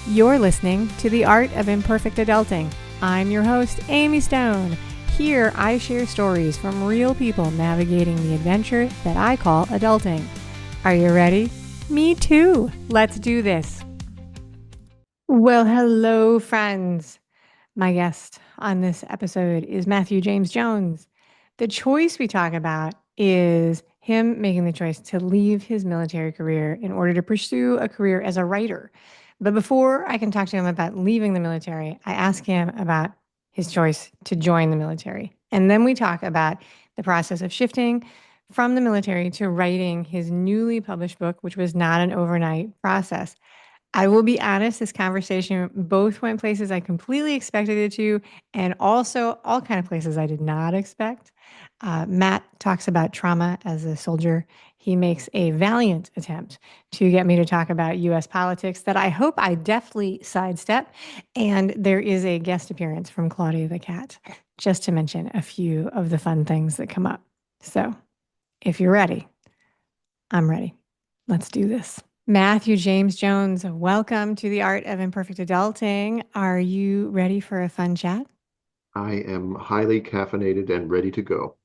You're listening to The Art of Imperfect Adulting. I'm your host, Amy Stone. Here, I share stories from real people navigating the adventure that I call adulting. Are you ready? Me too. Let's do this. Well, hello, friends. My guest on this episode is Matthew James Jones. The choice we talk about is him making the choice to leave his military career in order to pursue a career as a writer. But before I can talk to him about leaving the military, I ask him about his choice to join the military. And then we talk about the process of shifting from the military to writing his newly published book, which was not an overnight process. I will be honest, this conversation both went places I completely expected it to, and also all kind of places I did not expect. Matt talks about trauma as a soldier. He makes a valiant attempt to get me to talk about U.S. politics that I hope I deftly sidestep. And there is a guest appearance from Claudia the cat, just to mention a few of the fun things that come up. So if you're ready, I'm ready. Let's do this. Matthew James Jones, welcome to the Art of Imperfect Adulting. Are you ready for a fun chat? I am highly caffeinated and ready to go.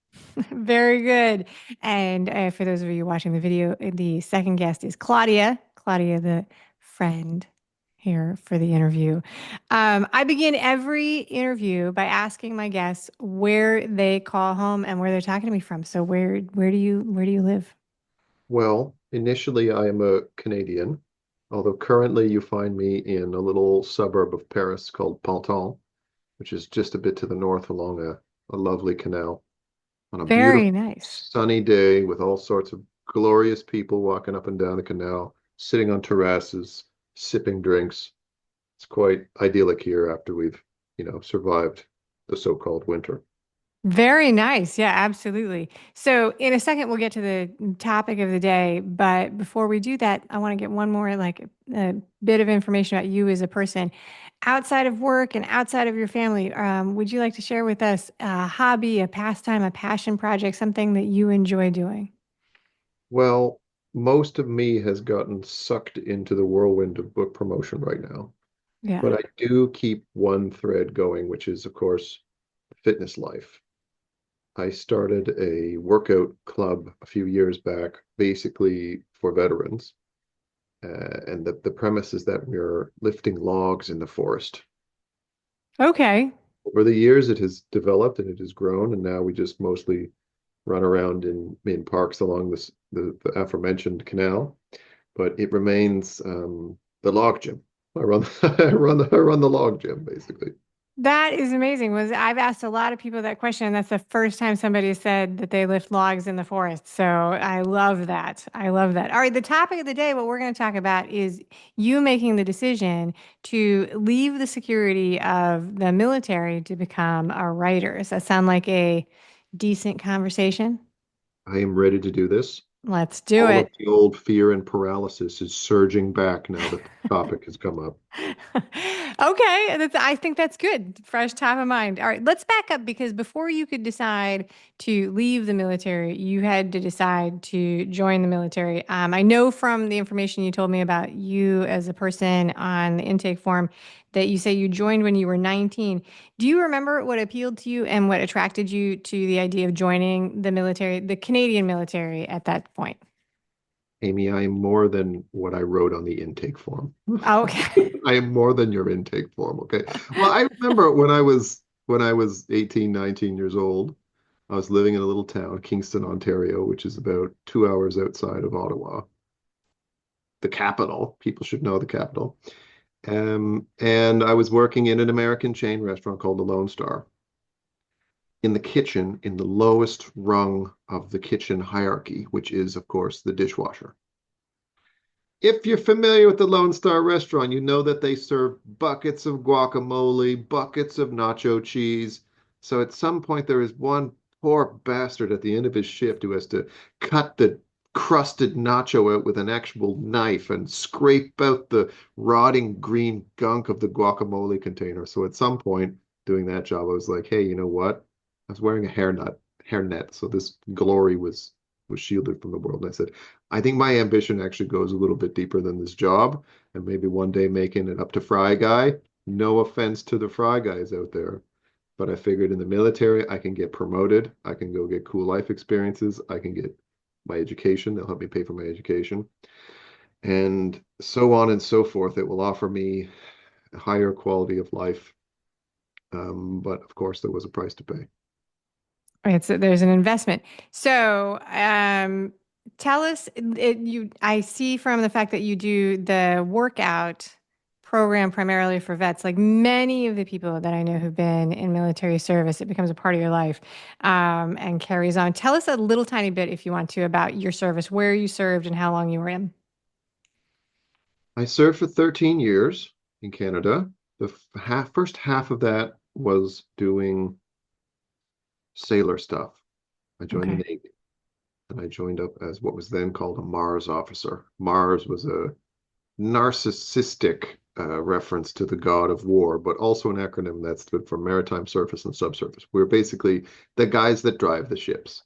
Very good. And for those of you watching the video, the second guest is Claudia. Claudia, the friend here for the interview. I begin every interview by asking my guests where they call home and where they're talking to me from. So where do you live? Well, initially I am a Canadian, although currently you find me in a little suburb of Paris called Pantin, which is just a bit to the north along a lovely canal on a beautiful Very nice. sunny day with all sorts of glorious people walking up and down the canal, sitting on terraces, sipping drinks. It's quite idyllic here after we've, survived the so-called winter. Very nice. Yeah, absolutely. So, in a second, we'll get to the topic of the day. But before we do that, I want to get one more a bit of information about you as a person outside of work and outside of your family. Would you like to share with us a hobby, a pastime, a passion project, something that you enjoy doing? Well, most of me has gotten sucked into the whirlwind of book promotion right now, but Yeah. I do keep one thread going, which is, of course, fitness life. I started a workout club a few years back, basically for veterans. And the premise is that we're lifting logs in the forest. Okay. Over the years, it has developed and it has grown, and now we just mostly run around in parks along the aforementioned canal, but it remains the log gym. I run I run the log gym basically. That is amazing. Was I've asked a lot of people that question, and that's the first time somebody said that they lift logs in the forest. So I love that. I love that. All right, the topic of the day, what we're going to talk about is you making the decision to leave the security of the military to become a writer. Does that sound like a decent conversation? I am ready to do this. Let's do All of it. the old fear and paralysis is surging back now that the topic has come up. Okay, I think that's good. Fresh top of mind. All right, let's back up because before you could decide to leave the military, you had to decide to join the military. I know from the information you told me about you as a person on the intake form that you say you joined when you were 19. Do you remember what appealed to you and what attracted you to the idea of joining the military, the Canadian military at that point? Amy, I am more than what I wrote on the intake form. Okay. I am more than your intake form, okay? Well, I remember when I was 18, 19 years old, I was living in a little town, Kingston, Ontario, which is about 2 hours outside of Ottawa, the capital. People should know the capital. And I was working in an American chain restaurant called the Lone Star in the kitchen, in the lowest rung of the kitchen hierarchy, which is, of course, the dishwasher. If you're familiar with the Lone Star restaurant, you know that they serve buckets of guacamole, buckets of nacho cheese. So at some point, there is one poor bastard at the end of his shift who has to cut the crusted nacho out with an actual knife and scrape out the rotting green gunk of the guacamole container. So at some point, doing that job, I was like, hey, you know what? I was wearing a hairnet, so this glory was shielded from the world. And I said, I think my ambition actually goes a little bit deeper than this job, and maybe one day making it up to fry guy. No offense to the fry guys out there, but I figured in the military, I can get promoted. I can go get cool life experiences. I can get my education. They'll help me pay for my education, and so on and so forth. It will offer me a higher quality of life. But of course, there was a price to pay. There's an investment. So, tell us, I see from the fact that you do the workout program primarily for vets, like many of the people that I know who've been in military service, it becomes a part of your life, and carries on. Tell us a little tiny bit, if you want to, about your service, where you served and how long you were in. I served for 13 years in Canada. The first half of that was doing sailor stuff. I joined the Okay. Navy and I joined up as what was then called a Mars officer. Mars was a narcissistic reference to the god of war, but also an acronym that stood for maritime, surface, and subsurface. We're basically the guys that drive the ships,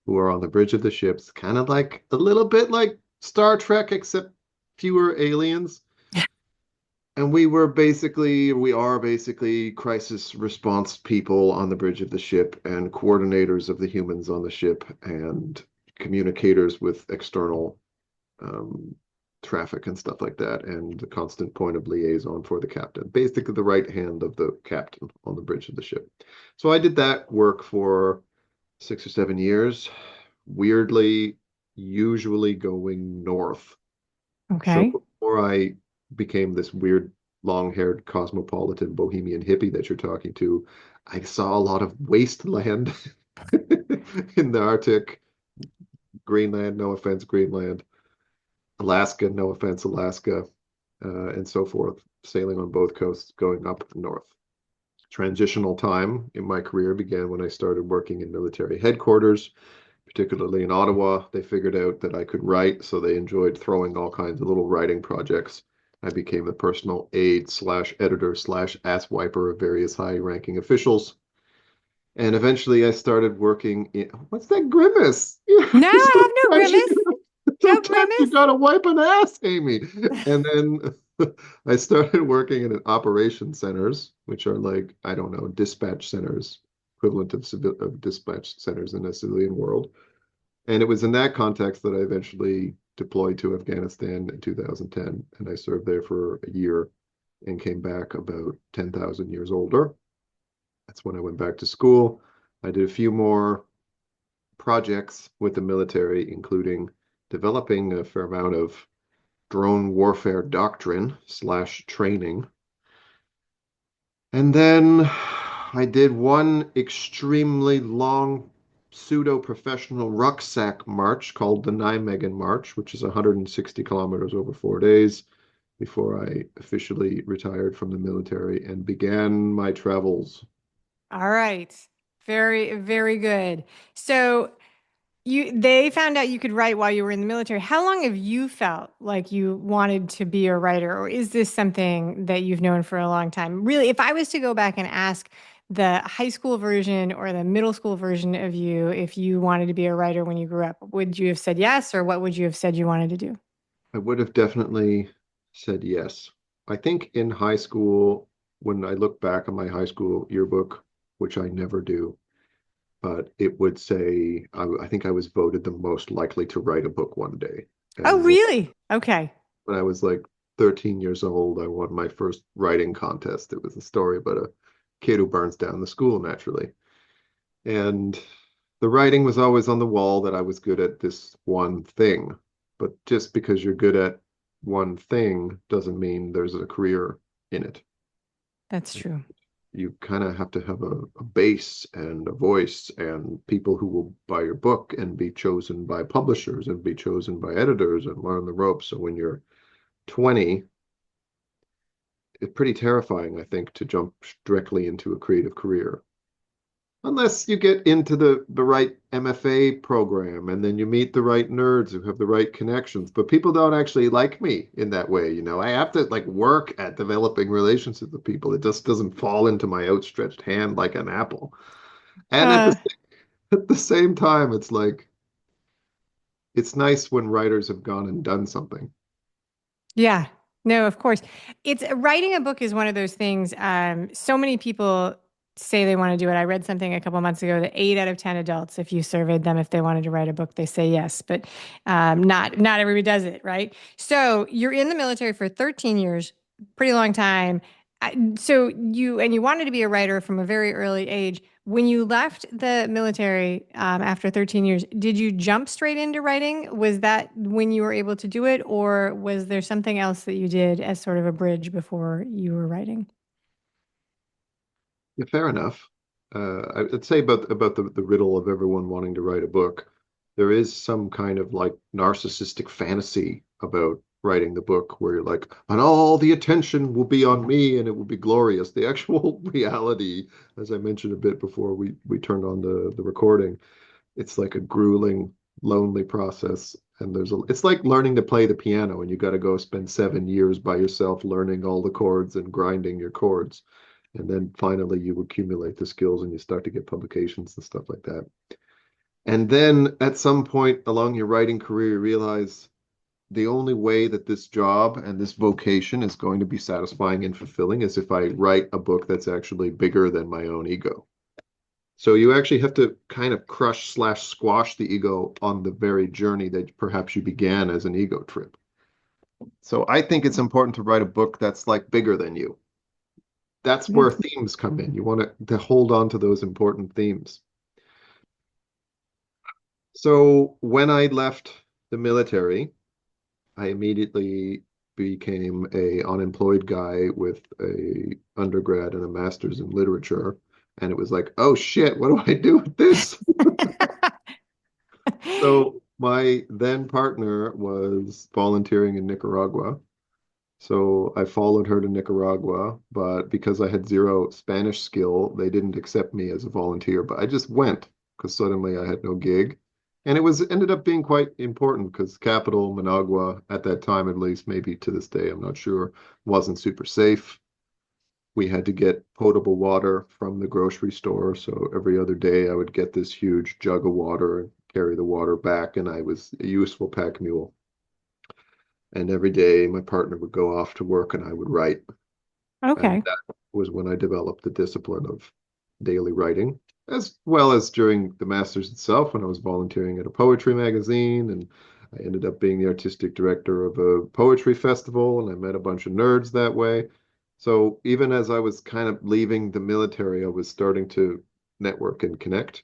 who are on the bridge of the ships, kind of like a little bit like Star Trek, except fewer aliens. And we are basically crisis response people on the bridge of the ship and coordinators of the humans on the ship and communicators with external um, traffic and stuff like that, and the constant point of liaison for the captain, basically the right hand of the captain on the bridge of the ship. So I did that work for 6 or 7 years, weirdly, usually going north. So Okay. before I became this weird long-haired cosmopolitan bohemian hippie that you're talking to, I saw a lot of wasteland in the Arctic, Greenland, no offense, Greenland, Alaska, no offense, Alaska, and so forth, sailing on both coasts, going up north. Transitional time in my career began when I started working in military headquarters, particularly in Ottawa. They figured out that I could write, so they enjoyed throwing all kinds of little writing projects. I became the personal aide slash editor slash ass wiper of various high ranking officials. And eventually I started working in, what's that grimace? No, I have no Sometimes you grimace. No sometimes you grimace. gotta wipe an ass, Amy. And then I started working in operation centers, which are like, I don't know, dispatch centers, equivalent of dispatch centers in a civilian world. And it was in that context that I eventually deployed to Afghanistan in 2010. And I served there for a year and came back about 10,000 years older. That's when I went back to school. I did a few more projects with the military, including developing a fair amount of drone warfare doctrine slash training. And then I did one extremely long pseudo professional rucksack march called the Nijmegen March, which is 160 kilometers over 4 days before I officially retired from the military and began my travels. All right. Very, very good. So they found out you could write while you were in the military. How long have you felt like you wanted to be a writer, or is this something that you've known for a long time? Really, if I was to go back and ask the high school version or the middle school version of you if you wanted to be a writer when you grew up, would you have said yes, or what would you have said you wanted to do? I would have definitely said yes. I think in high school, when I look back on my high school yearbook, which I never do, but it would say I think I was voted the most likely to write a book one day. Oh, And really? Okay. when I was like 13 years old, I won my first writing contest. It was a story about a kid who burns down the school naturally. And the writing was always on the wall that I was good at this one thing. But just because you're good at one thing doesn't mean there's a career in it. That's true. You kind of have to have a base and a voice and people who will buy your book and be chosen by publishers and be chosen by editors and learn the ropes. So when you're 20, it's pretty terrifying, I think, to jump directly into a creative career. Unless you get into the right MFA program and then you meet the right nerds who have the right connections. But people don't actually like me in that way, you know. I have to like work at developing relationships with people. It just doesn't fall into my outstretched hand like an apple. And Uh, at the same time, it's like it's nice when writers have gone and done something. Yeah. No, of course. It's writing a book is one of those things. So many people say they want to do it. I read something a couple months ago that 8 out of 10 adults, if you surveyed them if they wanted to write a book, they say yes, but not everybody does it, right? So you're in the military for 13 years, pretty long time. So you wanted to be a writer from a very early age. When you left the military after 13 years, did you jump straight into writing? Was that when you were able to do it, or was there something else that you did as sort of a bridge before you were writing? Yeah, fair enough. I'd say about the riddle of everyone wanting to write a book. There is some kind of like narcissistic fantasy about writing the book where you're like, and all the attention will be on me and it will be glorious. The actual reality, as I mentioned a bit before we turned on the recording, it's like a grueling, lonely process. And it's like learning to play the piano, and you got to go spend 7 years by yourself learning all the chords and grinding your chords. And then finally you accumulate the skills and you start to get publications and stuff like that. And then at some point along your writing career, you realize the only way that this job and this vocation is going to be satisfying and fulfilling is if I write a book that's actually bigger than my own ego. So you actually have to kind of crush slash squash the ego on the very journey that perhaps you began as an ego trip. So I think it's important to write a book that's like bigger than you. That's where themes come in. You want to hold on to those important themes. So when I left the military, I immediately became a unemployed guy with a undergrad and a master's in literature. And it was like, oh shit, what do I do with this? So my then partner was volunteering in Nicaragua. So I followed her to Nicaragua, but because I had zero Spanish skill, they didn't accept me as a volunteer. But I just went because suddenly I had no gig. And it was ended up being quite important because capital Managua at that time, at least, maybe to this day, I'm not sure, wasn't super safe. We had to get potable water from the grocery store. So every other day I would get this huge jug of water and carry the water back, and I was a useful pack mule. And every day my partner would go off to work and I would write. And Okay. that was when I developed the discipline of daily writing, as well as during the master's itself when I was volunteering at a poetry magazine. And I ended up being the artistic director of a poetry festival, and I met a bunch of nerds that way. So even as I was kind of leaving the military, I was starting to network and connect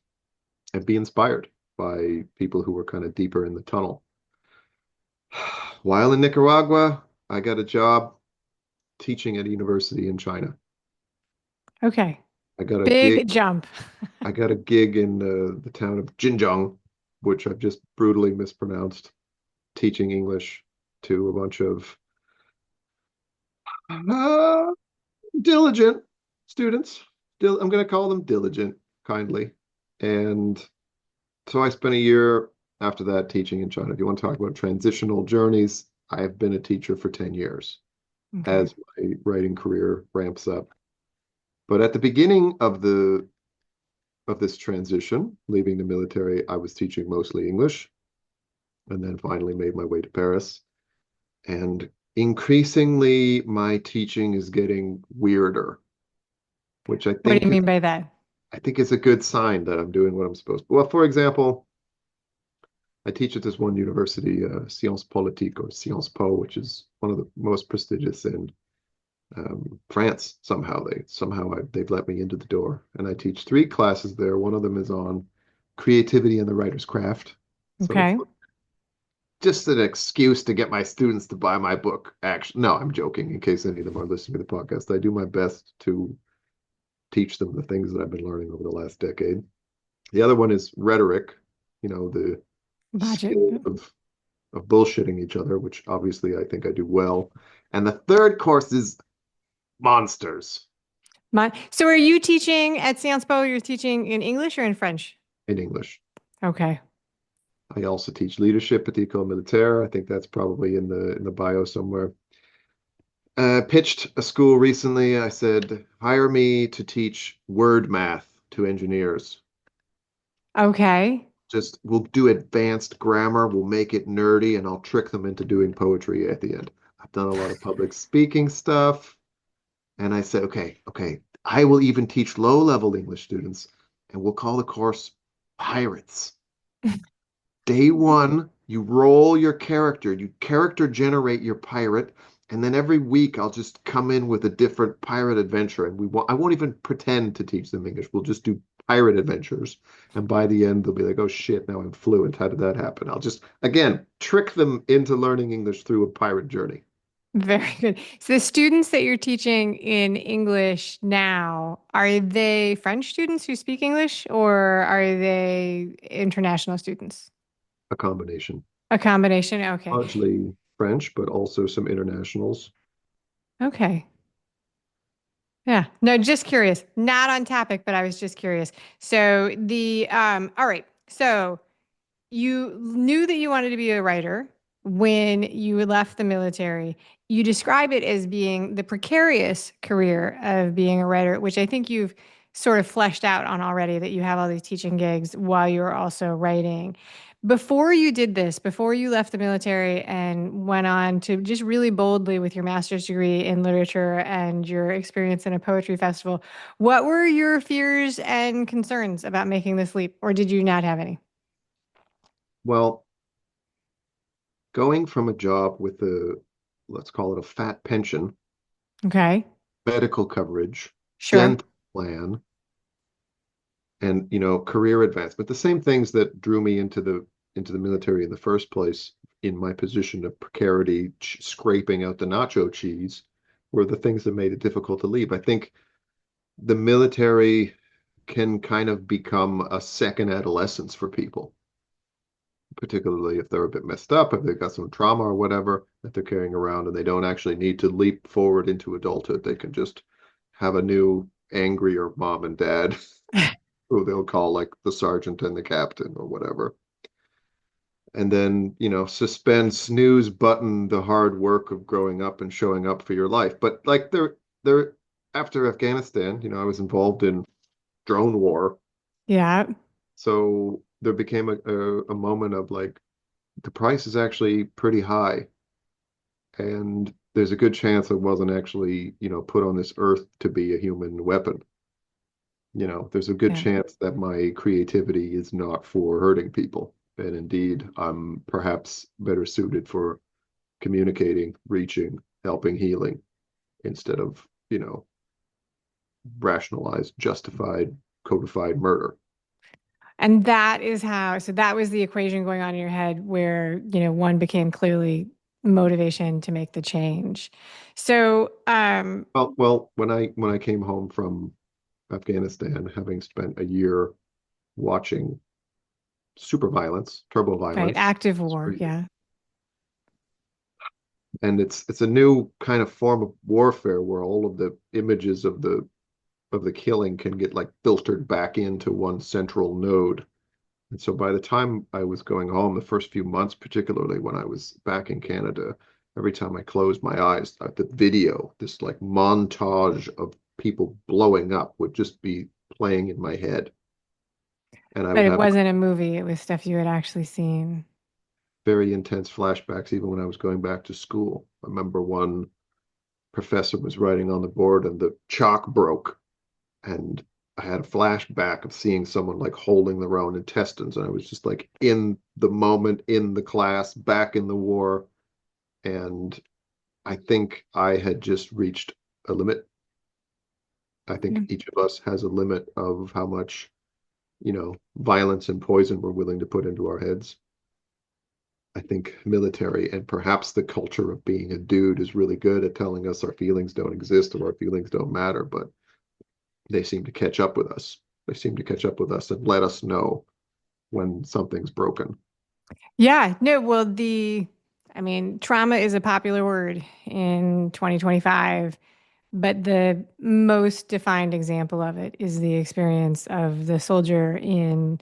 and be inspired by people who were kind of deeper in the tunnel. While in Nicaragua, I got a job teaching at a university in China. Okay. I got a gig. Big jump. I got a gig in the town of Jinjiang, which I've just brutally mispronounced, teaching English to a bunch of uh, diligent students. I'm going to call them diligent, kindly. And so I spent a year after that teaching in China. If you want to talk about transitional journeys, I have been a teacher for 10 years Okay. as my writing career ramps up. But at the beginning of this transition, leaving the military, I was teaching mostly English and then finally made my way to Paris. And increasingly, my teaching is getting weirder, which What do you mean by that? I think is a good sign that I'm doing what I'm supposed to. Well, for example, I teach at this one university, Sciences Politique or Sciences Po, which is one of the most prestigious in France. They've let me into the door, and I teach 3 classes there. One of them is on creativity and the writer's craft. So it's Okay. just an excuse to get my students to buy my book. Actually, no, I'm joking. In case any of them are listening to the podcast, I do my best to teach them the things that I've been learning over the last decade. The other one is rhetoric, the Logic. skill of bullshitting each other, which obviously I think I do well. And the third course is monsters So are you teaching at Sciences Po? You're teaching in English or in French? in English. Okay. I also teach leadership at the École Militaire. I think that's probably in the bio somewhere. Pitched a school recently. I said, hire me to teach word math to engineers. Okay. we'll do advanced grammar, we'll make it nerdy, and I'll trick them into doing poetry at the end. I've done a lot of public speaking stuff, and I said, okay, I will even teach low-level English students, and we'll call the course Pirates. Day one, you roll your character, you character generate your pirate, and then every week I'll just come in with a different pirate adventure, and I won't even pretend to teach them English. We'll just do pirate adventures, and by the end they'll be like, "Oh shit, now I'm fluent. How did that happen?" I'll just again trick them into learning English through a pirate journey. Very good. So the students that you're teaching in English now, are they French students who speak English or are they international students? A combination, A combination? Okay. largely French, but also some internationals. Okay. Yeah. No, just curious. Not on topic, but I was just curious. So all right. So you knew that you wanted to be a writer when you left the military. You describe it as being the precarious career of being a writer, which I think you've sort of fleshed out on already, that you have all these teaching gigs while you're also writing. Before you did this, before you left the military and went on to just really boldly with your master's degree in literature and your experience in a poetry festival, what were your fears and concerns about making this leap, or did you not have any? Well, going from a job with let's call it a fat pension, Okay. medical coverage, Sure. dental plan, and career advancement, the same things that drew me into the military in the first place, in my position of precarity, scraping out the nacho cheese, were the things that made it difficult to leave. I think the military can kind of become a second adolescence for people, particularly if they're a bit messed up, if they've got some trauma or whatever that they're carrying around, and they don't actually need to leap forward into adulthood. They can just have a new angrier mom and dad who they'll call like the sergeant and the captain or whatever. And then, suspend snooze button the hard work of growing up and showing up for your life. But like there after Afghanistan, I was involved in drone war. Yeah. So there became a moment of like the price is actually pretty high. And there's a good chance I wasn't actually, put on this earth to be a human weapon. There's a good Yeah. chance that my creativity is not for hurting people. And indeed, I'm perhaps better suited for communicating, reaching, helping, healing instead of, rationalized, justified, codified murder. And that is how, so that was the equation going on in your head where, one became clearly motivation to make the change. So, Well, when I came home from Afghanistan, having spent a year watching super violence, turbo right, violence, active war. Yeah. and it's a new kind of form of warfare where all of the images of the killing can get like filtered back into one central node. And so by the time I was going home, the first few months, particularly when I was back in Canada, every time I closed my eyes, the video, this like montage of people blowing up would just be playing in my head. And I But would it have wasn't a movie, it was stuff you had actually seen. very intense flashbacks even when I was going back to school. I remember one professor was writing on the board and the chalk broke, and I had a flashback of seeing someone like holding their own intestines, and I was just like in the moment, in the class, back in the war, and I think I had just reached a limit. I think Yeah. each of us has a limit of how much, violence and poison we're willing to put into our heads. I think military and perhaps the culture of being a dude is really good at telling us our feelings don't exist or our feelings don't matter, but they seem to catch up with us. They seem to catch up with us and let us know when something's broken. Yeah, no, well, I mean, trauma is a popular word in 2025, but the most defined example of it is the experience of the soldier in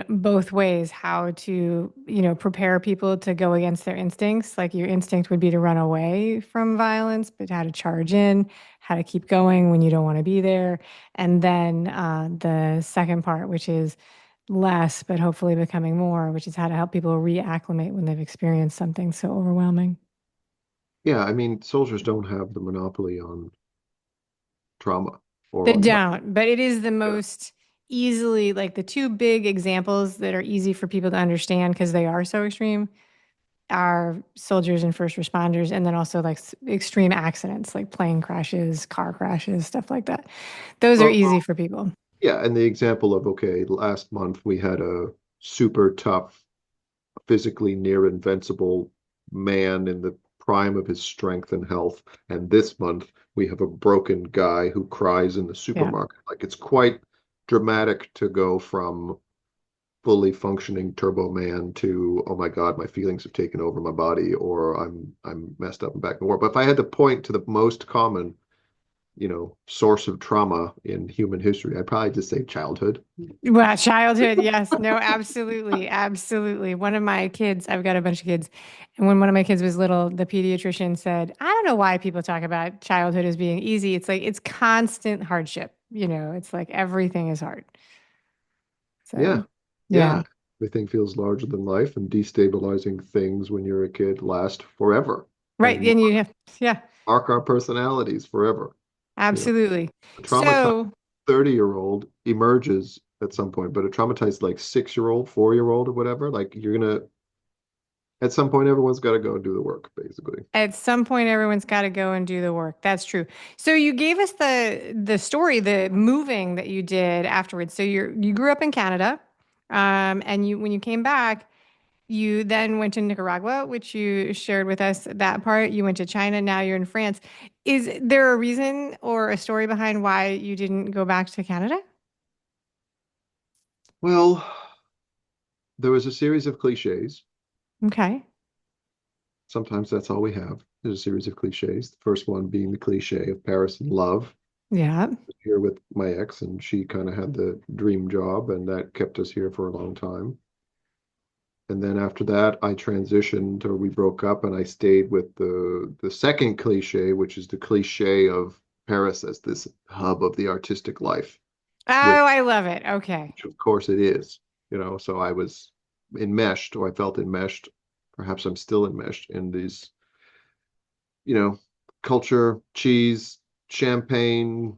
both ways, how to, prepare people to go against their instincts. Like your instinct would be to run away from violence, but how to charge in, how to keep going when you don't want to be there. And then the second part, which is less, but hopefully becoming more, which is how to help people reacclimate when they've experienced something so overwhelming. Yeah, I mean, soldiers don't have the monopoly on trauma or They on life. don't, but it is the Yeah. most easily, like the two big examples that are easy for people to understand because they are so extreme are soldiers and first responders, and then also like extreme accidents, like plane crashes, car crashes, stuff like that. Those are Well, easy for people. yeah, and the example of, okay, last month we had a super tough, physically near invincible man in the prime of his strength and health, and this month we have a broken guy who cries in the Yeah. supermarket. Like it's quite dramatic to go from fully functioning Turbo Man to, oh my God, my feelings have taken over my body, or I'm messed up and back in war. But if I had to point to the most common, source of trauma in human history, I'd probably just say childhood. Well, childhood, yes, no, absolutely, absolutely. One of my kids, I've got a bunch of kids, and when one of my kids was little, the pediatrician said, "I don't know why people talk about childhood as being easy. It's like it's constant hardship. It's like everything is hard." Yeah, So, yeah. yeah, Everything feels larger than life, and destabilizing things when you're a kid last forever right. and And you have, yeah, mark our personalities forever. You know, absolutely. a traumatized So, 30-year-old emerges at some point, but a traumatized like 6-year-old, 4-year-old, or whatever, like you're gonna at some point everyone's got to go and do the work, basically. at some point, everyone's got to go and do the work. That's true. So you gave us the story, the moving that you did afterwards. So you grew up in Canada, and you when you came back, you then went to Nicaragua, which you shared with us that part. You went to China. Now you're in France. Is there a reason or a story behind why you didn't go back to Canada? Well, there was a series of cliches. Okay. Sometimes that's all we have. There's a series of cliches. The first one being the cliche of Paris and love. Yeah. Here with my ex, and she kind of had the dream job, and that kept us here for a long time. And then after that, I transitioned, or we broke up, and I stayed with the second cliche, which is the cliche of Paris as this hub of the artistic life, Oh, which, I love it. Okay. which of course it is. So I was enmeshed, or I felt enmeshed. Perhaps I'm still enmeshed in these, you know, culture, cheese, champagne,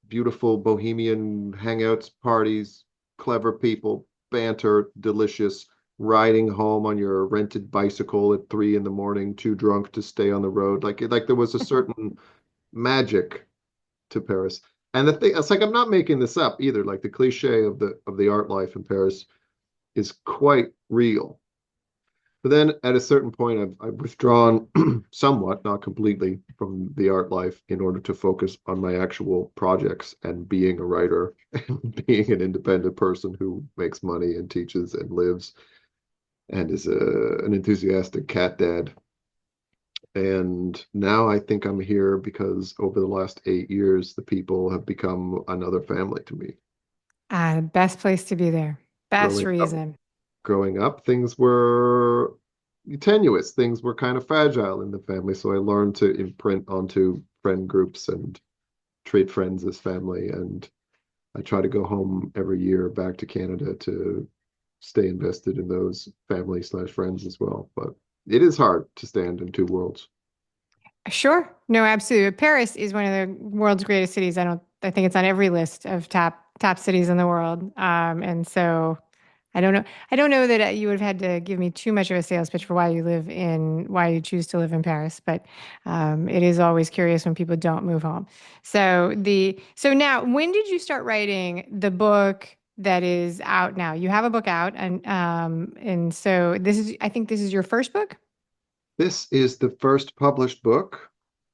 beautiful bohemian hangouts, parties, clever people, banter, delicious, riding home on your rented bicycle at 3 in the morning, too drunk to stay on the road. Like there was a certain magic to Paris. And the thing, it's like I'm not making this up either. Like the cliche of the art life in Paris is quite real. But then at a certain point, I've withdrawn somewhat, not completely, from the art life in order to focus on my actual projects and being a writer and being an independent person who makes money and teaches and lives and is an enthusiastic cat dad. And now I think I'm here because over the last 8 years, the people have become another family to me. Best place to be there. Best Growing up, reason. growing up, things were tenuous. Things were kind of fragile in the family. So I learned to imprint onto friend groups and treat friends as family. And I try to go home every year back to Canada to stay invested in those family/friends as well. But it is hard to stand in two worlds. Sure. No, absolutely. Paris is one of the world's greatest cities. I think it's on every list of top cities in the world. And so I don't know. I don't know that you would have had to give me too much of a sales pitch for why you choose to live in Paris, but it is always curious when people don't move home. So now, when did you start writing the book that is out now? You have a book out, and so I think this is your first book. This is the first published book,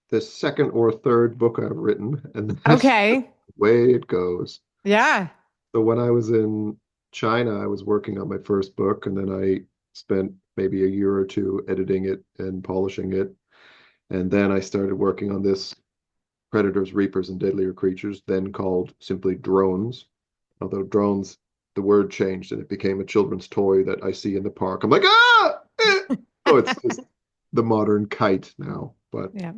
the second or third book I've written, and that's the Okay. way it goes. Yeah. So when I was in China, I was working on my first book, and then I spent maybe a year or two editing it and polishing it. And then I started working on this Predators, Reapers, and Deadlier Creatures, then called simply Drones. Although drones, the word changed and it became a children's toy that I see in the park. I'm like, ah! Oh, it's just the modern kite now. But Yeah.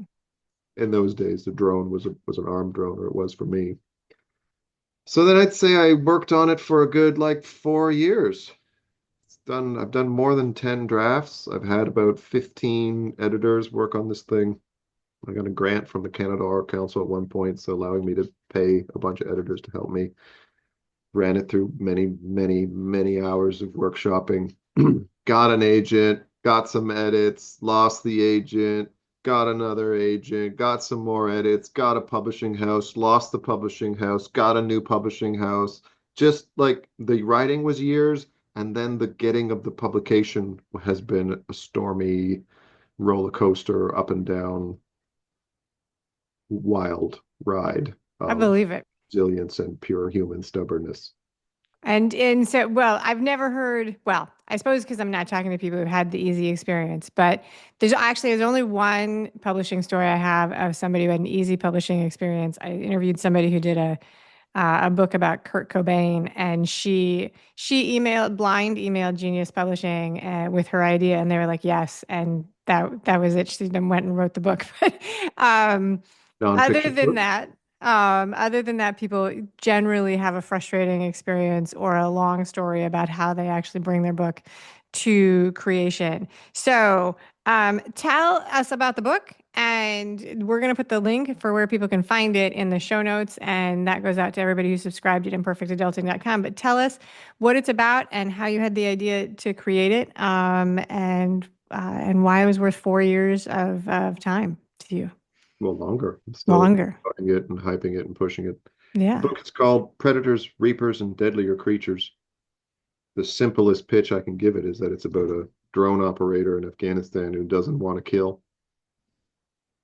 in those days, the drone was an armed drone, or it was for me. So then I'd say I worked on it for a good like 4 years. I've done more than 10 drafts. I've had about 15 editors work on this thing. I got a grant from the Canada Art Council at one point, so allowing me to pay a bunch of editors to help me. Ran it through many, many, many hours of workshopping. Got an agent, got some edits, lost the agent, got another agent, got some more edits, got a publishing house, lost the publishing house, got a new publishing house. Just like the writing was years, and then the getting of the publication has been a stormy roller coaster, up and down, wild ride I of believe it. resilience and pure human stubbornness. And so, well, I've never heard, well, I suppose because I'm not talking to people who've had the easy experience, but there's only one publishing story I have of somebody who had an easy publishing experience. I interviewed somebody who did a book about Kurt Cobain, and she emailed Genius Publishing with her idea, and they were like yes, and that was it. She then went and wrote the book. But um, other Nonfiction than book. that, people generally have a frustrating experience or a long story about how they actually bring their book to creation. So, tell us about the book, and we're going to put the link for where people can find it in the show notes, and that goes out to everybody who's subscribed at imperfectadulting.com. But tell us what it's about and how you had the idea to create it, and why it was worth 4 years of time to you. Well, longer. I'm still Longer. promoting it and hyping it and pushing it. The Yeah. book is called Predators, Reapers, and Deadlier Creatures. The simplest pitch I can give it is that it's about a drone operator in Afghanistan who doesn't want to kill.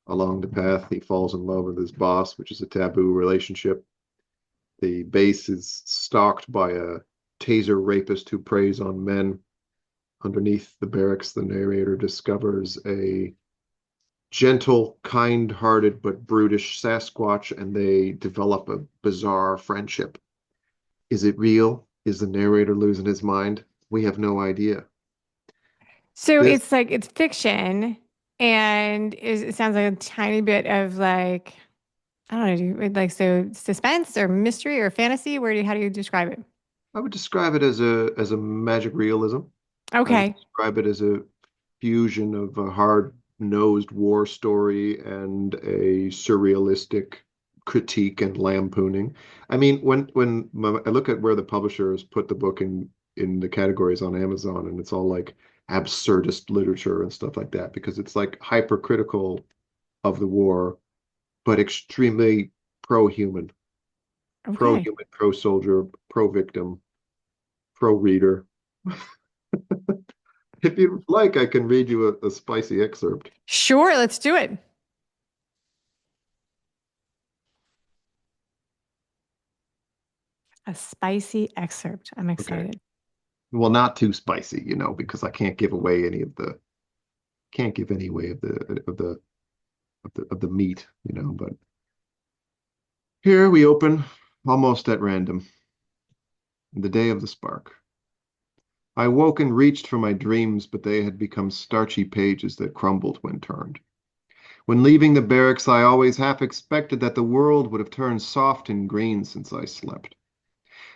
Along the path, he falls in love with his boss, which is a taboo relationship. The base is stalked by a taser rapist who preys on men. Underneath the barracks, the narrator discovers a gentle, kind-hearted, but brutish Sasquatch, and they develop a bizarre friendship. Is it real? Is the narrator losing his mind? We have no idea. So This it's like it's fiction, and it sounds like a tiny bit of like I don't know, like so suspense or mystery or fantasy. How do you describe it? I would describe it as a magic realism. I would Okay. describe it as a fusion of a hard-nosed war story and a surrealistic critique and lampooning. I mean, I look at where the publishers put the book in the categories on Amazon, and it's all like absurdist literature and stuff like that because it's like hypercritical of the war, but extremely pro-human, Okay. pro-human, pro-soldier, pro-victim, pro-reader. If you like, I can read you a spicy excerpt. Sure, let's do it. A spicy excerpt. I'm Okay. excited. Well, not too spicy, because I can't give away can't give any way of the meat, but here we open almost at random. The day of the spark. I woke and reached for my dreams, but they had become starchy pages that crumbled when turned. When leaving the barracks, I always half expected that the world would have turned soft and green since I slept.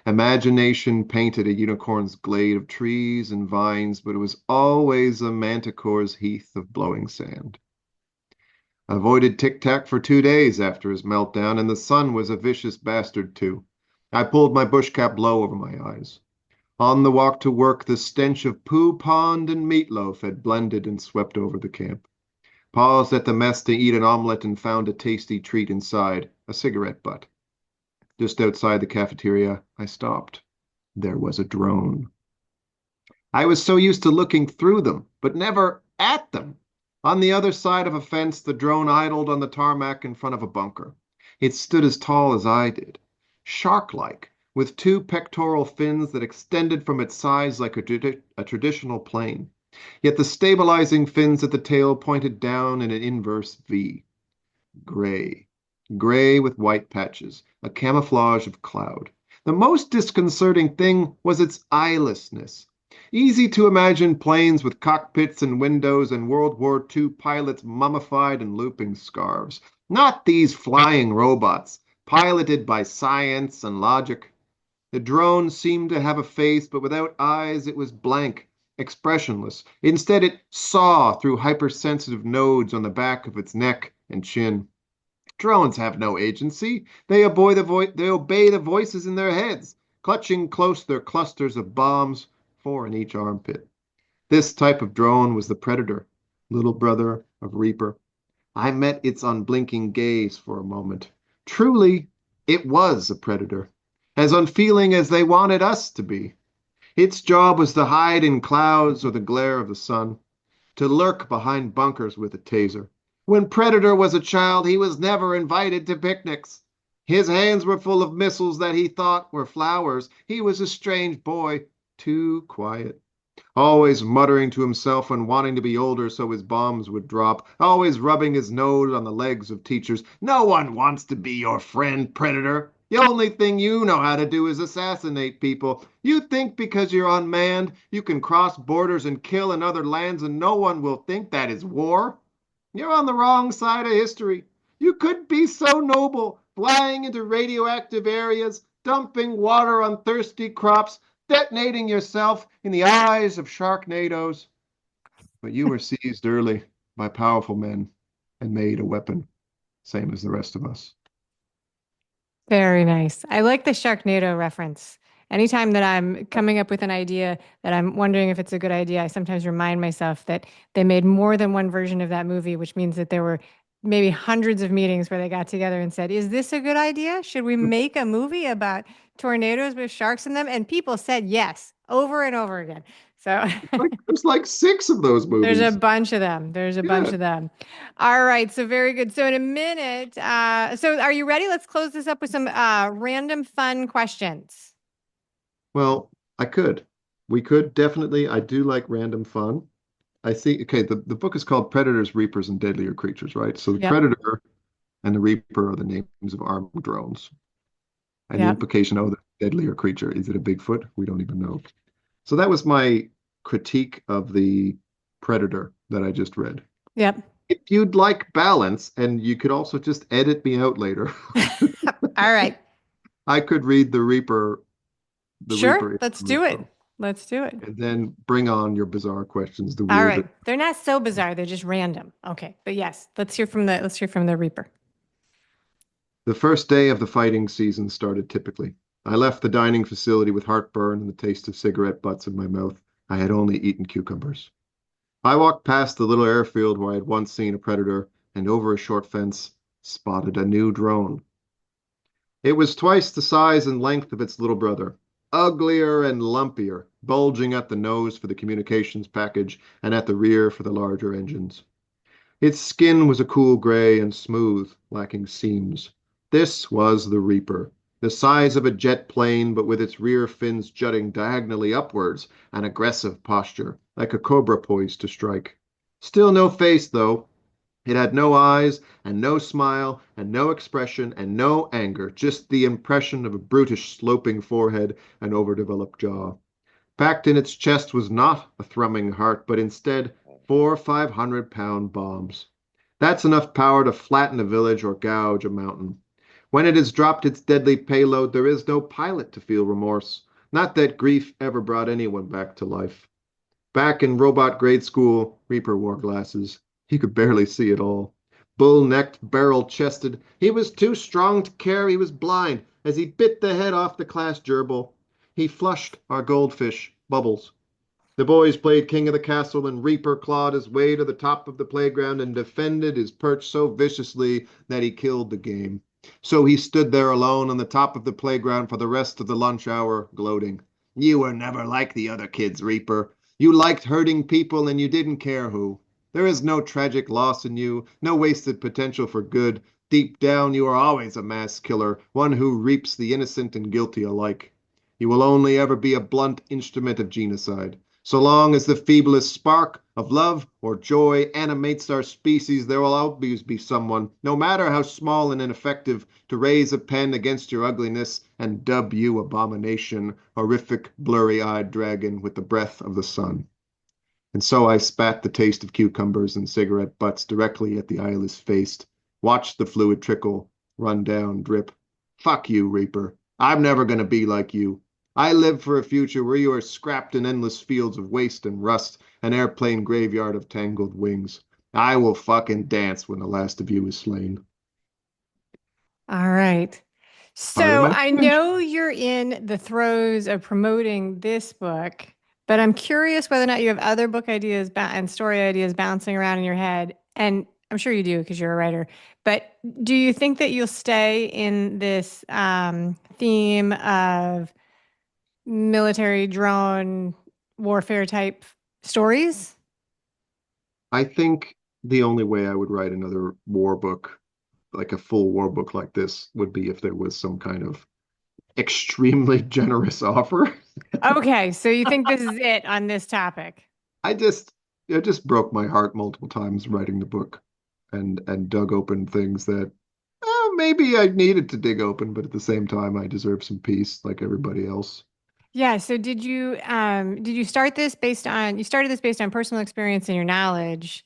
Imagination painted a unicorn's glade of trees and vines, but it was always a manticore's heath of blowing sand. I avoided Tic Tac for 2 days after his meltdown, and the sun was a vicious bastard too. I pulled my bush cap low over my eyes. On the walk to work, the stench of poo pond and meatloaf had blended and swept over the camp. Paused at the mess to eat an omelet and found a tasty treat inside, a cigarette butt. Just outside the cafeteria, I stopped. There was a drone. I was so used to looking through them, but never at them. On the other side of a fence, the drone idled on the tarmac in front of a bunker. It stood as tall as I did, shark-like, with two pectoral fins that extended from its sides like a traditional plane. Yet the stabilizing fins at the tail pointed down in an inverse V. Gray. Gray with white patches, a camouflage of cloud. The most disconcerting thing was its eyelessness. Easy to imagine planes with cockpits and windows and World War II pilots mummified in looping scarves. Not these flying robots. piloted by science and logic. The drone seemed to have a face, but without eyes, it was blank, expressionless. Instead, it saw through hypersensitive nodes on the back of its neck and chin. Drones have no agency. They obey the voices in their heads, clutching close their clusters of bombs, 4 in each armpit. This type of drone was the Predator, little brother of Reaper. I met its unblinking gaze for a moment. Truly, it was a predator, as unfeeling as they wanted us to be. Its job was to hide in clouds or the glare of the sun, to lurk behind bunkers with a taser. When Predator was a child, he was never invited to picnics. His hands were full of missiles that he thought were flowers. He was a strange boy, too quiet. Always muttering to himself and wanting to be older so his bombs would drop, always rubbing his nose on the legs of teachers. No one wants to be your friend, Predator. The only thing you know how to do is assassinate people. You think because you're unmanned, you can cross borders and kill in other lands and no one will think that is war? You're on the wrong side of history. You could be so noble, flying into radioactive areas, dumping water on thirsty crops, detonating yourself in the eyes of sharknadoes. But you were seized early by powerful men and made a weapon, same as the rest of us. Very nice. I like the Sharknado reference. Anytime that I'm coming up with an idea that I'm wondering if it's a good idea, I sometimes remind myself that they made more than one version of that movie, which means that there were maybe hundreds of meetings where they got together and said, "Is this a good idea? Should we make a movie about tornadoes with sharks in them?" And people said yes, over and over again. So There's like 6 of those there's a movies. bunch of them. There's a bunch Yeah. of them. All right. So very good. So in a minute, so are you ready? Let's close this up with some random fun questions. Well, I could. We could definitely. I do like random fun. I see. Okay, the book is called Predators, Reapers, and Deadlier Creatures, right? So the Yep. Predator and the Reaper are the names of armed drones. And the Yep. implication, oh, the deadlier creature, is it a Bigfoot? We don't even know. So that was my critique of the Predator that I just read. Yep. If you'd like balance, and you could also just edit me out later, All right. I could read the Sure. Reaper Let's do it. intro, Let's do it. and then bring on your bizarre questions, the All right. weird. They're not so bizarre. They're just random. Okay. But yes, let's hear from the Reaper. The first day of the fighting season started typically. I left the dining facility with heartburn and the taste of cigarette butts in my mouth. I had only eaten cucumbers. I walked past the little airfield where I had once seen a predator and over a short fence spotted a new drone. It was twice the size and length of its little brother, uglier and lumpier, bulging at the nose for the communications package and at the rear for the larger engines. Its skin was a cool gray and smooth, lacking seams. This was the Reaper, the size of a jet plane, but with its rear fins jutting diagonally upwards, an aggressive posture, like a cobra poised to strike. Still no face, though. It had no eyes, and no smile, and no expression, and no anger, just the impression of a brutish sloping forehead and overdeveloped jaw. Packed in its chest was not a thrumming heart, but instead 4 500-pound bombs. That's enough power to flatten a village or gouge a mountain. When it has dropped its deadly payload, there is no pilot to feel remorse. Not that grief ever brought anyone back to life. Back in robot grade school, Reaper wore glasses. He could barely see at all. Bull-necked, barrel-chested, he was too strong to care he was blind as he bit the head off the class gerbil. He flushed our goldfish, Bubbles. The boys played king of the castle, and Reaper clawed his way to the top of the playground and defended his perch so viciously that he killed the game. So he stood there alone on the top of the playground for the rest of the lunch hour, gloating. You were never like the other kids, Reaper. You liked hurting people and you didn't care who. There is no tragic loss in you, no wasted potential for good. Deep down, you are always a mass killer, one who reaps the innocent and guilty alike. You will only ever be a blunt instrument of genocide. So long as the feeblest spark of love or joy animates our species, there will always be someone, no matter how small and ineffective, to raise a pen against your ugliness and dub you abomination, horrific, blurry-eyed dragon with the breath of the sun. And so I spat the taste of cucumbers and cigarette butts directly at the eyeless face, watched the fluid trickle, run down, drip, Fuck you, Reaper. I'm never going to be like you. I live for a future where you are scrapped in endless fields of waste and rust, an airplane graveyard of tangled wings. I will fucking dance when the last of you is slain. All right. Part of So the I message. know you're in the throes of promoting this book, but I'm curious whether or not you have other book ideas and story ideas bouncing around in your head. And I'm sure you do because you're a writer. But do you think that you'll stay in this theme of military drone warfare type stories? I think the only way I would write another war book, like a full war book like this, would be if there was some kind of extremely generous offer. Okay, so you think this is it on this topic? I just it just broke my heart multiple times writing the book and dug open things that maybe I needed to dig open, but at the same time I deserve some peace like everybody else. Yeah, so did you start this based on you started this based on personal experience and your knowledge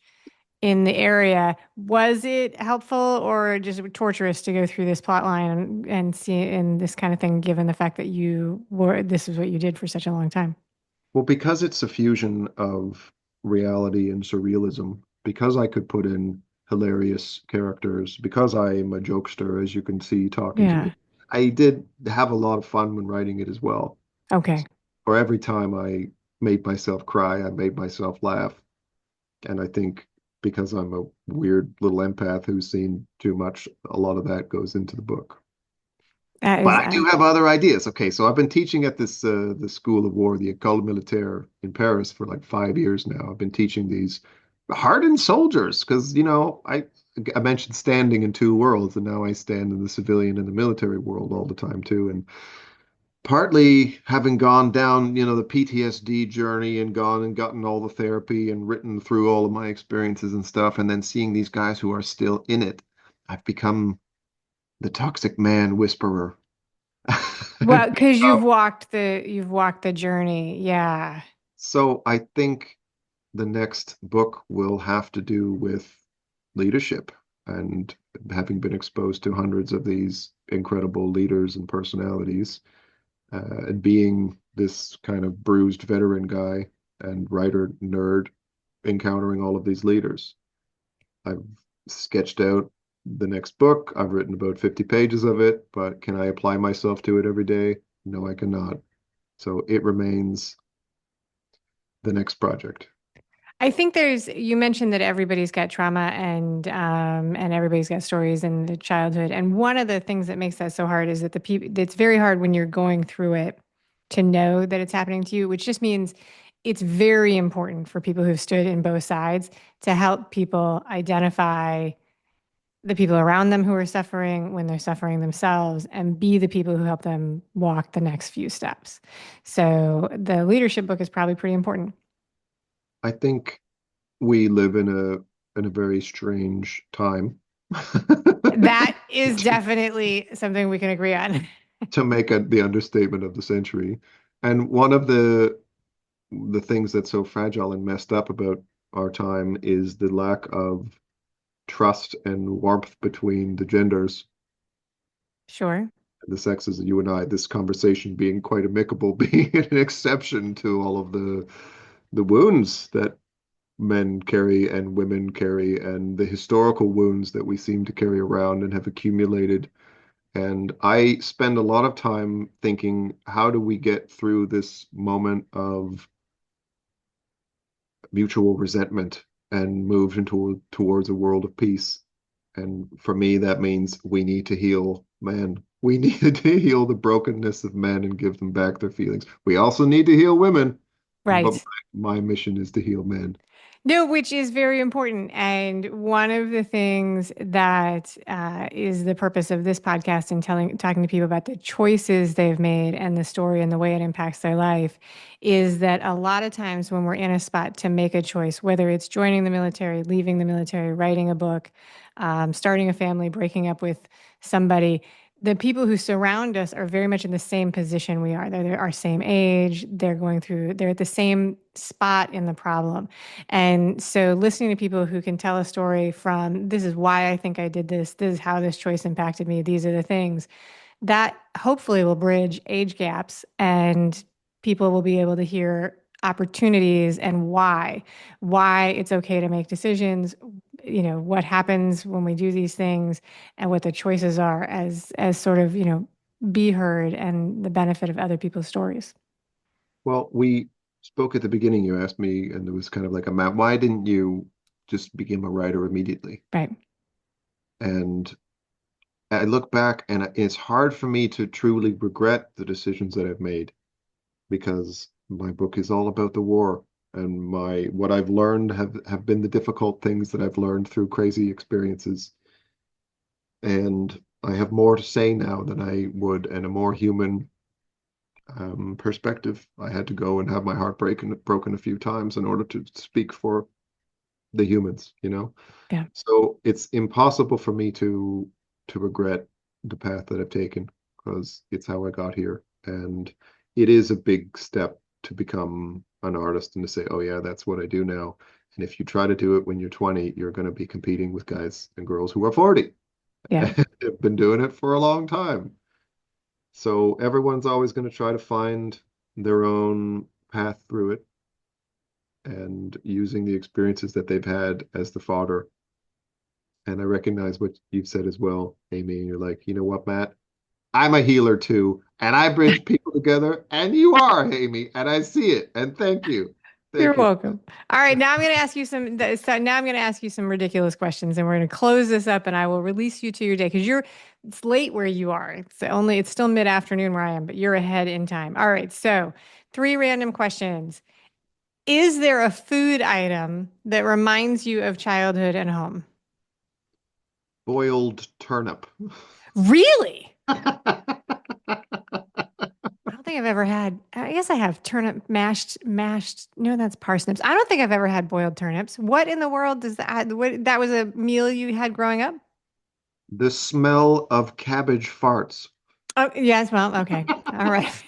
in the area. Was it helpful or just torturous to go through this plot line and see and this kind of thing given the fact that you were this is what you did for such a long time? Well, because it's a fusion of reality and surrealism, because I could put in hilarious characters, because I'm a jokester, as you can see talking to me, Yeah. I did have a lot of fun when writing it as well. Okay. Or every time I made myself cry, I made myself laugh. And I think because I'm a weird little empath who's seen too much, a lot of that goes into the book. That But is I do have other ideas. Okay, so I've been teaching at this the School of War, the École Militaire in Paris for like 5 years now. I've been teaching these hardened soldiers because I mentioned standing in two worlds, and now I stand in the civilian and the military world all the time too. And partly having gone down, the PTSD journey and gone and gotten all the therapy and written through all of my experiences and stuff, and then seeing these guys who are still in it, I've become the toxic man whisperer. well, because you've walked the journey. Yeah. So I think the next book will have to do with leadership and having been exposed to hundreds of these incredible leaders and personalities, and being this kind of bruised veteran guy and writer nerd encountering all of these leaders. I've sketched out the next book. I've written about 50 pages of it, but can I apply myself to it every day? No, I cannot. So it remains the next project. I think you mentioned that everybody's got trauma and everybody's got stories in the childhood. And one of the things that makes that so hard is that the people it's very hard when you're going through it to know that it's happening to you, which just means it's very important for people who've stood in both sides to help people identify the people around them who are suffering when they're suffering themselves and be the people who help them walk the next few steps. So the leadership book is probably pretty important. I think we live in a very strange time. That is definitely something we can agree on. To make the understatement of the century. And one of the things that's so fragile and messed up about our time is the lack of trust and warmth between the genders, Sure. the sexes, you and I, this conversation being quite amicable, being an exception to all of the wounds that men carry and women carry and the historical wounds that we seem to carry around and have accumulated. And I spend a lot of time thinking, how do we get through this moment of mutual resentment and move towards a world of peace? And for me, that means we need to heal men. We need to heal the brokenness of men and give them back their feelings. We also need to heal women, but Right. my mission is to heal men. No, which is very important. And one of the things that is the purpose of this podcast and talking to people about the choices they've made and the story and the way it impacts their life is that a lot of times when we're in a spot to make a choice, whether it's joining the military, leaving the military, writing a book, starting a family, breaking up with somebody, the people who surround us are very much in the same position we are. They're our same age. They're at the same spot in the problem. And so listening to people who can tell a story from this is why I think I did this is how this choice impacted me, these are the things, that hopefully will bridge age gaps and people will be able to hear opportunities and why it's okay to make decisions, what happens when we do these things and what the choices are as sort of, be heard and the benefit of other people's stories. Well, we spoke at the beginning. You asked me, and it was kind of like a map. Why didn't you just become a writer immediately? Right. And I look back, and it's hard for me to truly regret the decisions that I've made because my book is all about the war, and my what I've learned have been the difficult things that I've learned through crazy experiences. And I have more to say now than I would, and a more human perspective. I had to go and have my heart broken a few times in order to speak for the humans, you know? Yeah. So it's impossible for me to regret the path that I've taken because it's how I got here. And it is a big step to become an artist and to say, oh yeah, that's what I do now. And if you try to do it when you're 20, you're going to be competing with guys and girls who are 40 Yeah. and have been doing it for a long time. So everyone's always going to try to find their own path through it and using the experiences that they've had as the fodder. And I recognize what you've said as well, Amy. And you're like, you know what, Matt? I'm a healer too, and I bridge people together, and you are, Amy, and I see it. And thank you. You're Thank you. welcome. All right, now I'm going to ask you now I'm going to ask you some ridiculous questions and we're going to close this up and I will release you to your day because it's late where you are. It's still mid-afternoon where I am, but you're ahead in time. All right. So, three random questions. Is there a food item that reminds you of childhood and home? Boiled turnip. Really? I don't think I've ever had, I guess I have turnip mashed. No, that's parsnips. I don't think I've ever had boiled turnips. What in the world does that was a meal you had growing up? The smell of cabbage farts. Oh, yes. Well, okay. All right.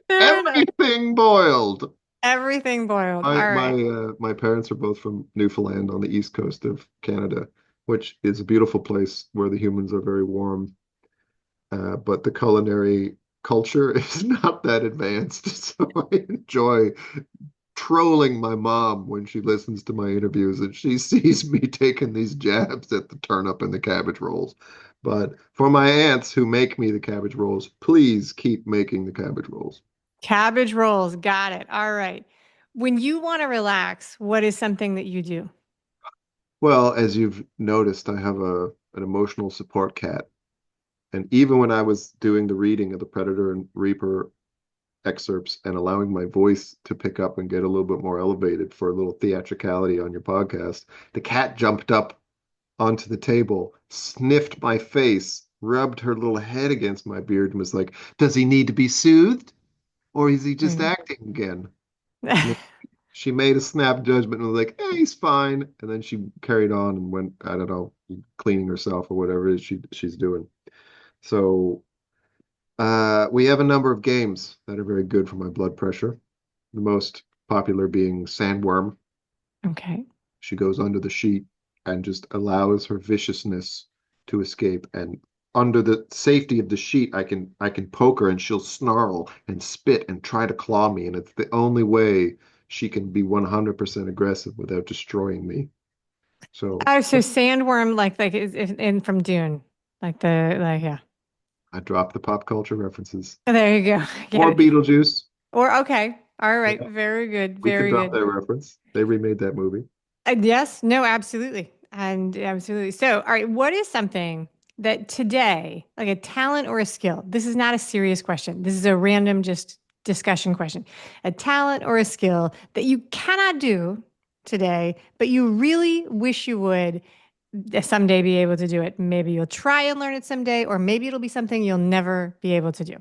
Fair enough. Everything boiled. Everything boiled. My All my right. my parents are both from Newfoundland on the east coast of Canada, which is a beautiful place where the humans are very warm. But the culinary culture is not that advanced. So I enjoy trolling my mom when she listens to my interviews and she sees me taking these jabs at the turnip and the cabbage rolls. But for my aunts who make me the cabbage rolls, please keep making the cabbage rolls. Cabbage rolls. Got it. All right. When you want to relax, what is something that you do? Well, as you've noticed, I have an emotional support cat. And even when I was doing the reading of the Predator and Reaper excerpts and allowing my voice to pick up and get a little bit more elevated for a little theatricality on your podcast, the cat jumped up onto the table, sniffed my face, rubbed her little head against my beard, and was like, does he need to be soothed? Or is he just Mm. acting again? And then she made a snap judgment and was like, hey, he's fine. And then she carried on and went, I don't know, cleaning herself or whatever it is she's doing. So we have a number of games that are very good for my blood pressure. The most popular being Sandworm. Okay. She goes under the sheet and just allows her viciousness to escape. And under the safety of the sheet, I can poke her and she'll snarl and spit and try to claw me. And it's the only way she can be 100% aggressive without destroying me. So Oh, so sandworm, like is in from Dune, yeah. I drop the pop culture references. Oh, there you go. Get Or it. Beetlejuice. Or okay. All right. Yeah, Very good. we could Very drop good. that reference. They remade that movie. Yes. No. Absolutely. And absolutely. So, all right. What is something that today, like a talent or a skill? This is not a serious question. This is a random, just discussion question. A talent or a skill that you cannot do today, but you really wish you would someday be able to do it. Maybe you'll try and learn it someday, or maybe it'll be something you'll never be able to do.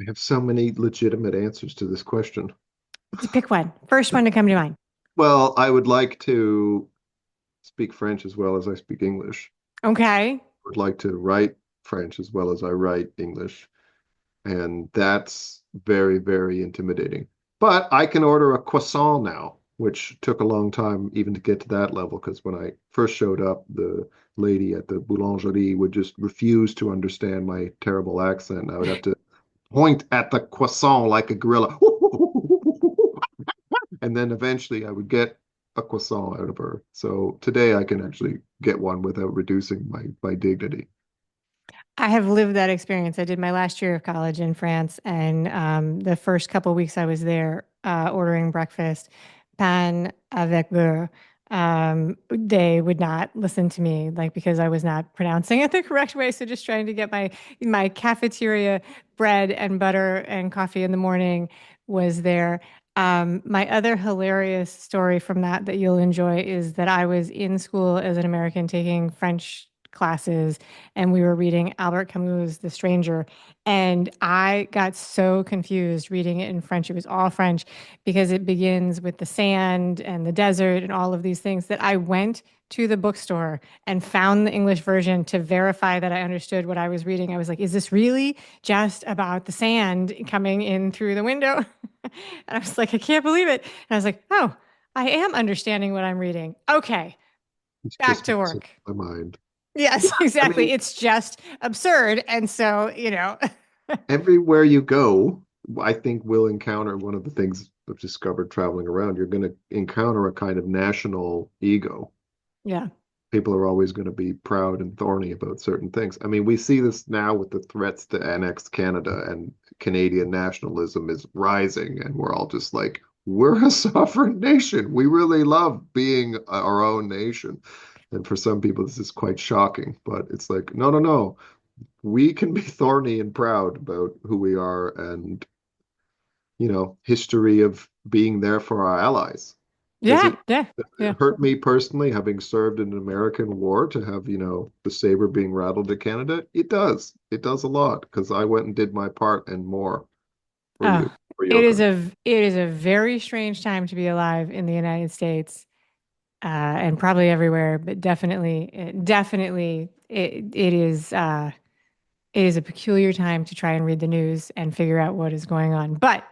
I have so many legitimate answers to this question. Just pick one. First one to come to mind. Well, I would like to speak French as well as I speak English. Okay. I would like to write French as well as I write English. And that's very, very intimidating. But I can order a croissant now. which took a long time even to get to that level. Because when I first showed up, the lady at the boulangerie would just refuse to understand my terrible accent. I would have to point at the croissant like a gorilla. And then eventually I would get a croissant out of her. So today I can actually get one without reducing my dignity. I have lived that experience. I did my last year of college in France, and the first couple of weeks I was there, ordering breakfast, pain avec beurre. They would not listen to me, like because I was not pronouncing it the correct way. So just trying to get my cafeteria bread and butter and coffee in the morning was there. My other hilarious story from that you'll enjoy is that I was in school as an American taking French classes, and we were reading Albert Camus' The Stranger, and I got so confused reading it in French. It was all French because it begins with the sand and the desert and all of these things, that I went to the bookstore and found the English version to verify that I understood what I was reading. I was like, is this really just about the sand coming in through the window? And I was like, I can't believe it. And I was like, oh, I am understanding what I'm reading. Okay, It's back just to messing work. my mind. Yes, I mean, exactly. It's just absurd. And so, everywhere you go, I think we'll encounter one of the things I've discovered traveling around. You're going to encounter a kind of national ego. yeah. People are always going to be proud and thorny about certain things. I mean, we see this now with the threats to annex Canada, and Canadian nationalism is rising, and we're all just like, we're a sovereign nation. We really love being our own nation. And for some people, this is quite shocking, but it's like, no, no, no. We can be thorny and proud about who we are and, history of being there for our allies. Does Yeah. it Yeah. Yeah. hurt me personally, having served in an American war, to have, the saber being rattled to Canada? It does. It does a lot because I went and did my part and more for Oh, you, for your country. it is a very strange time to be alive in the United States, and probably everywhere, but definitely it is a peculiar time to try and read the news and figure out what is going on. But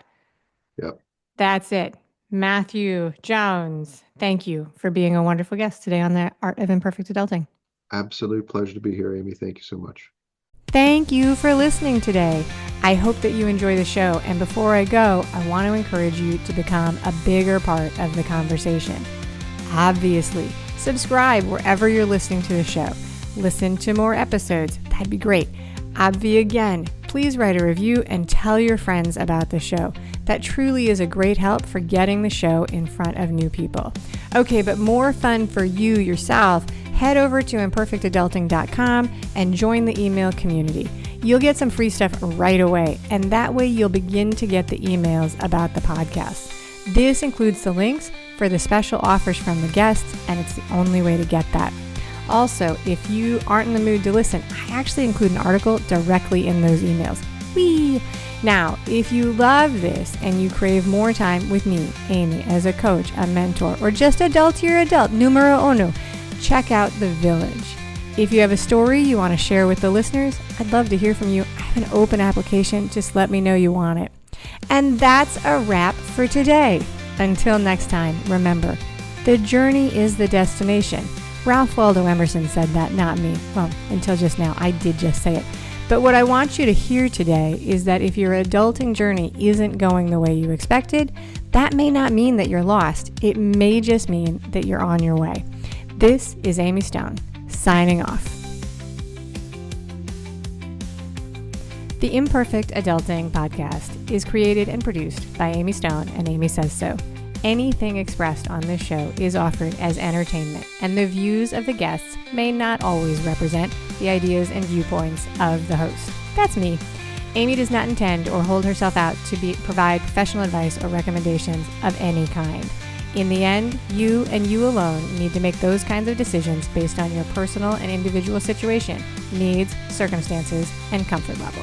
Yeah, that's it. Matthew Jones, thank you for being a wonderful guest today on the Art of Imperfect Adulting. absolute pleasure to be here, Amy. Thank you so much. Thank you for listening today. I hope that you enjoy the show. And before I go, I want to encourage you to become a bigger part of the conversation. Obviously, subscribe wherever you're listening to the show. Listen to more episodes. That'd be great. Obvi again, please write a review and tell your friends about the show. That truly is a great help for getting the show in front of new people. Okay, but more fun for you yourself, head over to imperfectadulting.com and join the email community. You'll get some free stuff right away, and that way you'll begin to get the emails about the podcast. This includes the links for the special offers from the guests, and it's the only way to get that. Also, if you aren't in the mood to listen, I actually include an article directly in those emails. Whee! Now, if you love this and you crave more time with me, Amy, as a coach, a mentor, or just adultier adult, numero uno, check out The Village. If you have a story you want to share with the listeners, I'd love to hear from you. I have an open application. Just let me know you want it. And that's a wrap for today. Until next time, remember, the journey is the destination. Ralph Waldo Emerson said that, not me. Well, until just now, I did just say it. But what I want you to hear today is that if your adulting journey isn't going the way you expected, that may not mean that you're lost. It may just mean that you're on your way. This is Amy Stone, signing off. The Imperfect Adulting podcast is created and produced by Amy Stone and Amy Says So. Anything expressed on this show is offered as entertainment, and the views of the guests may not always represent the ideas and viewpoints of the host. That's me. Amy does not intend or hold herself out to provide professional advice or recommendations of any kind. In the end, you and you alone need to make those kinds of decisions based on your personal and individual situation, needs, circumstances, and comfort level.